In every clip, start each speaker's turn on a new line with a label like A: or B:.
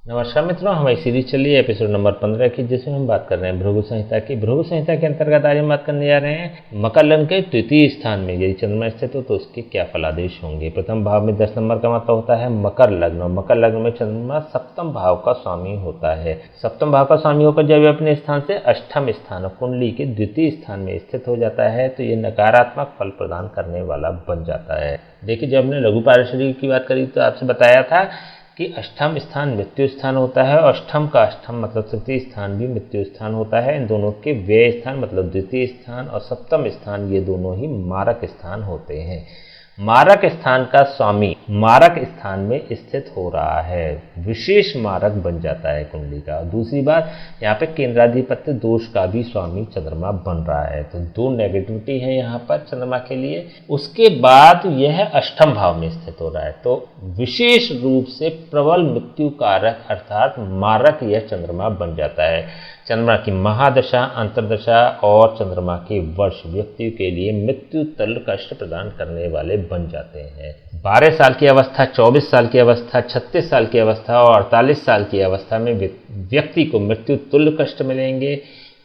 A: नमस्कार मित्रों, हमारी सीरीज चली है एपिसोड नंबर 15 की, जिसमें हम बात कर रहे हैं भृगु संहिता की। भृगु संहिता के अंतर्गत आज हम बात करने जा रहे हैं मकर लग्न के तृतीय स्थान में यदि चंद्रमा स्थित हो तो उसके क्या फलादेश होंगे। प्रथम भाव में 10 नंबर का मतलब होता है मकर लग्न, और मकर लग्न में चंद्रमा सप्तम भाव का स्वामी होता है। सप्तम भाव का स्वामी होकर जब अपने स्थान से अष्टम स्थान और कुंडली के द्वितीय स्थान में स्थित हो जाता है तो ये नकारात्मक फल प्रदान करने वाला बन जाता है। देखिए, जब हमने लघु पारेषणी की बात करी तो आपसे बताया था कि अष्टम स्थान मृत्यु स्थान होता है, और अष्टम का अष्टम मतलब तृतीय स्थान भी मृत्यु स्थान होता है। इन दोनों के व्यय स्थान मतलब द्वितीय स्थान और सप्तम स्थान ये दोनों ही मारक स्थान होते हैं। मारक स्थान का स्वामी मारक स्थान में स्थित हो रहा है, विशेष मारक बन जाता है कुंडली का। दूसरी बात, यहाँ पे केंद्राधिपत्य दोष का भी स्वामी चंद्रमा बन रहा है, तो दो नेगेटिविटी है यहाँ पर चंद्रमा के लिए। उसके बाद यह अष्टम भाव में स्थित हो रहा है, तो विशेष रूप से प्रबल मृत्यु कारक अर्थात मारक यह चंद्रमा बन जाता है। चंद्रमा की महादशा, अंतर्दशा और चंद्रमा के वर्ष व्यक्ति के लिए मृत्यु तुल्य कष्ट प्रदान करने वाले बन जाते हैं। 12 साल की अवस्था, 24 साल की अवस्था, 36 साल की अवस्था और 48 साल की अवस्था में व्यक्ति को मृत्यु तुल्य कष्ट मिलेंगे।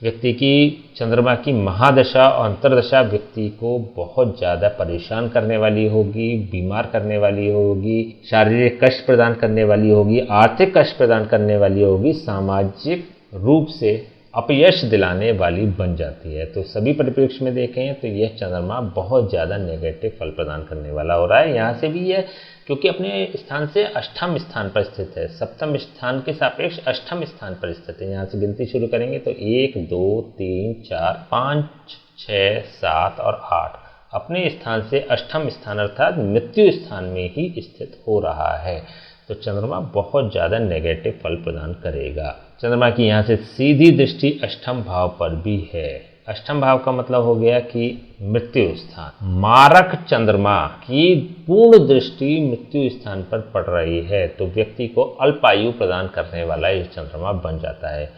A: व्यक्ति की चंद्रमा की महादशा और अंतर्दशा व्यक्ति को बहुत ज़्यादा परेशान करने वाली होगी, बीमार करने वाली होगी, शारीरिक कष्ट प्रदान करने वाली होगी, आर्थिक कष्ट प्रदान करने वाली होगी, सामाजिक रूप से अपयश दिलाने वाली बन जाती है। तो सभी परिप्रेक्ष्य में देखें तो यह चंद्रमा बहुत ज़्यादा नेगेटिव फल प्रदान करने वाला हो रहा है। यहाँ से भी यह क्योंकि अपने स्थान से अष्टम स्थान पर स्थित है, सप्तम स्थान के सापेक्ष अष्टम स्थान पर स्थित है। यहाँ से गिनती शुरू करेंगे तो 1 2 3 4 5 6 7 और 8 अपने स्थान से अष्टम स्थान अर्थात मृत्यु स्थान में ही स्थित हो रहा है। तो चंद्रमा बहुत ज़्यादा नेगेटिव फल प्रदान करेगा। चंद्रमा की यहाँ से सीधी दृष्टि अष्टम भाव पर भी है। अष्टम भाव का मतलब हो गया कि मृत्यु स्थान। मारक चंद्रमा की पूर्ण दृष्टि मृत्यु स्थान पर पड़ रही है तो व्यक्ति को अल्पायु प्रदान करने वाला यह चंद्रमा बन जाता है।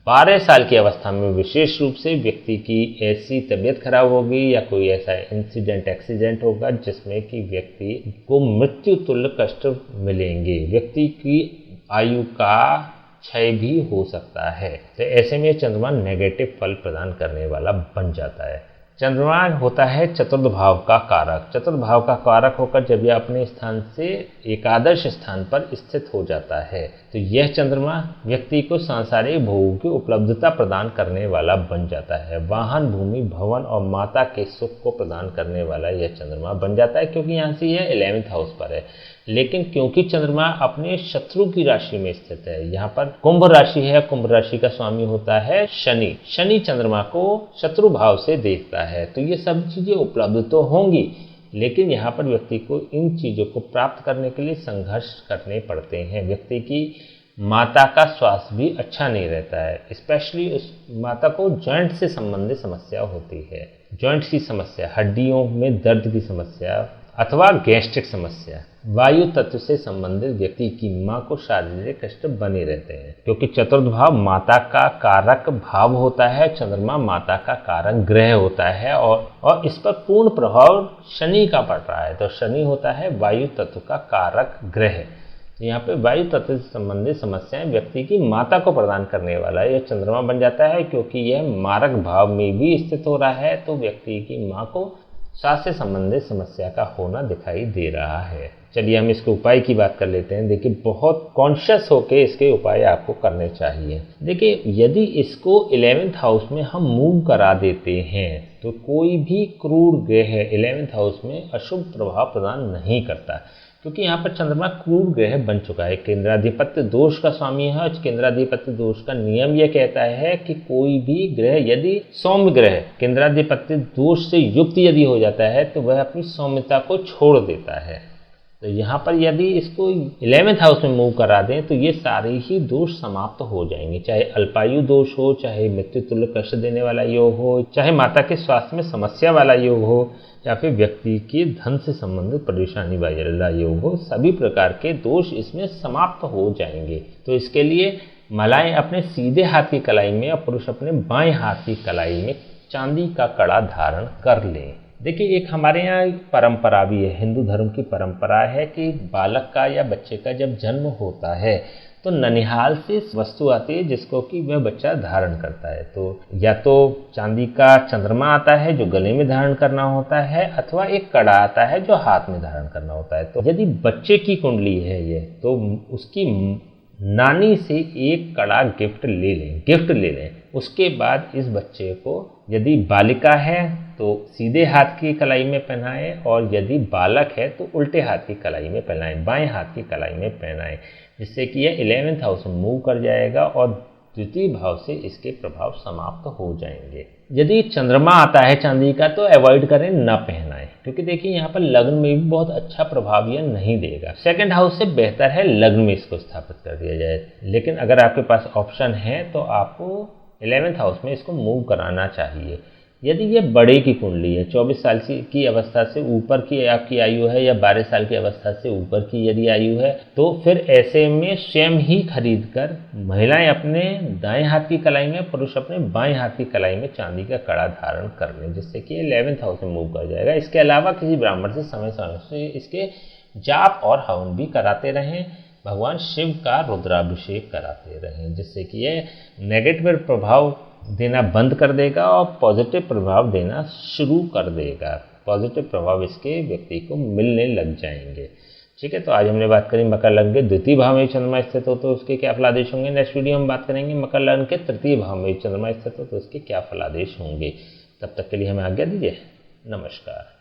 A: 12 साल की अवस्था में विशेष रूप से व्यक्ति की ऐसी तबीयत खराब होगी या कोई ऐसा इंसिडेंट एक्सीडेंट होगा जिसमें कि व्यक्ति को मृत्यु तुल्य कष्ट मिलेंगे। व्यक्ति की आयु का क्षय भी हो सकता है। तो ऐसे में चंद्रमा नेगेटिव फल प्रदान करने वाला बन जाता है। चंद्रमा होता है चतुर्थ भाव का कारक। चतुर्थ भाव का कारक होकर जब यह अपने स्थान से एकादश स्थान पर स्थित हो जाता है तो यह चंद्रमा व्यक्ति को सांसारिक भोगों की उपलब्धता प्रदान करने वाला बन जाता है। वाहन, भूमि, भवन और माता के सुख को प्रदान करने वाला यह चंद्रमा बन जाता है, क्योंकि यहाँ से यह 11th हाउस पर है। लेकिन क्योंकि चंद्रमा अपने शत्रु की राशि में स्थित है, यहाँ पर कुंभ राशि है, कुंभ राशि का स्वामी होता है शनि। शनि चंद्रमा को शत्रु भाव से देखता है, तो ये सब चीजें उपलब्ध तो होंगी, लेकिन यहाँ पर व्यक्ति को इन चीजों को प्राप्त करने के लिए संघर्ष करने पड़ते हैं। व्यक्ति की माता का स्वास्थ्य भी अच्छा नहीं रहता है, स्पेशली उस माता को जॉइंट से संबंधित समस्या होती है। जॉइंट की समस्या, हड्डियों में दर्द की समस्या अथवा गैस्ट्रिक समस्या, वायु तत्व से संबंधित व्यक्ति की मां को शारीरिक कष्ट बने रहते हैं, क्योंकि चतुर्थ भाव माता का कारक भाव होता है। चंद्रमा माता का कारक ग्रह होता है और इस पर पूर्ण प्रभाव शनि का पड़ रहा है। तो शनि होता है वायु तत्व का कारक ग्रह। यहाँ पे वायु तत्व से संबंधित समस्याएं व्यक्ति की माता को प्रदान करने वाला यह चंद्रमा बन जाता है। क्योंकि यह मारक भाव में भी स्थित हो रहा है तो व्यक्ति की मां को स्वास्थ्य से संबंधित समस्या का होना दिखाई दे रहा है। चलिए हम इसके उपाय की बात कर लेते हैं। देखिए, बहुत कॉन्शियस होके इसके उपाय आपको करने चाहिए। देखिए, यदि इसको 11th हाउस में हम मूव करा देते हैं तो कोई भी क्रूर ग्रह 11th हाउस में अशुभ प्रभाव प्रदान नहीं करता, क्योंकि यहाँ पर चंद्रमा क्रूर ग्रह बन चुका है। केंद्राधिपत्य दोष का स्वामी है और केंद्राधिपत्य दोष का नियम यह कहता है कि कोई भी ग्रह यदि सौम्य ग्रह केंद्राधिपत्य दोष से युक्त यदि हो जाता है तो वह अपनी सौम्यता को छोड़ देता है। तो यहाँ पर यदि इसको 11th हाउस में मूव करा दें तो ये सारे ही दोष समाप्त हो जाएंगे, चाहे अल्पायु दोष हो, चाहे मृत्यु तुल्य कष्ट देने वाला योग हो, चाहे माता के स्वास्थ्य में समस्या वाला योग हो, या फिर व्यक्ति के धन से संबंधित परेशानी वाला योग हो। सभी प्रकार के दोष इसमें समाप्त हो जाएंगे। तो इसके लिए महिलाएं अपने सीधे हाथ की कलाई में और पुरुष अपने बाएं हाथ की कलाई में चांदी का कड़ा धारण कर लें। देखिए, एक हमारे यहाँ परंपरा भी है, हिंदू धर्म की परंपरा है कि बालक का या बच्चे का जब जन्म होता है तो ननिहाल से वस्तु आती है जिसको कि वह बच्चा धारण करता है। तो या तो चांदी का चंद्रमा आता है जो गले में धारण करना होता है, अथवा एक कड़ा आता है जो हाथ में धारण करना होता है। तो यदि बच्चे की कुंडली है ये, तो उसकी नानी से एक कड़ा गिफ्ट ले लें। उसके बाद इस बच्चे को, यदि बालिका है तो सीधे हाथ की कलाई में पहनाएं, और यदि बालक है तो उल्टे हाथ की कलाई में पहनाएं, बाएं हाथ की कलाई में पहनाएं, जिससे कि यह 11th हाउस में मूव कर जाएगा और द्वितीय भाव से इसके प्रभाव समाप्त हो जाएंगे। यदि चंद्रमा आता है चांदी का तो अवॉइड करें, ना पहनाएं, क्योंकि देखिए यहाँ पर लग्न में भी बहुत अच्छा प्रभाव यह नहीं देगा। सेकंड हाउस से बेहतर है लग्न में इसको स्थापित कर दिया जाए, लेकिन अगर आपके पास ऑप्शन है तो आपको 11th हाउस में इसको मूव कराना चाहिए। यदि ये बड़े की कुंडली है, 24 साल की अवस्था से ऊपर की आपकी आयु है, या 12 साल की अवस्था से ऊपर की यदि आयु है, तो फिर ऐसे में स्वयं ही खरीद कर महिलाएं अपने दाएं हाथ की कलाई में, पुरुष अपने बाएं हाथ की कलाई में चांदी का कड़ा धारण कर लें, जिससे कि 11th हाउस में मूव कर जाएगा। इसके अलावा किसी ब्राह्मण से समय समय से इसके जाप और हवन भी कराते रहें, भगवान शिव का रुद्राभिषेक कराते रहें, जिससे कि ये नेगेटिव प्रभाव देना बंद कर देगा और पॉजिटिव प्रभाव देना शुरू कर देगा। पॉजिटिव प्रभाव इसके व्यक्ति को मिलने लग जाएंगे। ठीक है, तो आज हमने बात करी मकर लग्न के द्वितीय भाव में चंद्रमा स्थित हो तो उसके क्या फलादेश होंगे। नेक्स्ट वीडियो हम बात करेंगे मकर लग्न के तृतीय भाव में चंद्रमा स्थित हो तो उसके क्या फलादेश होंगे। तब तक के लिए हमें आज्ञा दीजिए। नमस्कार।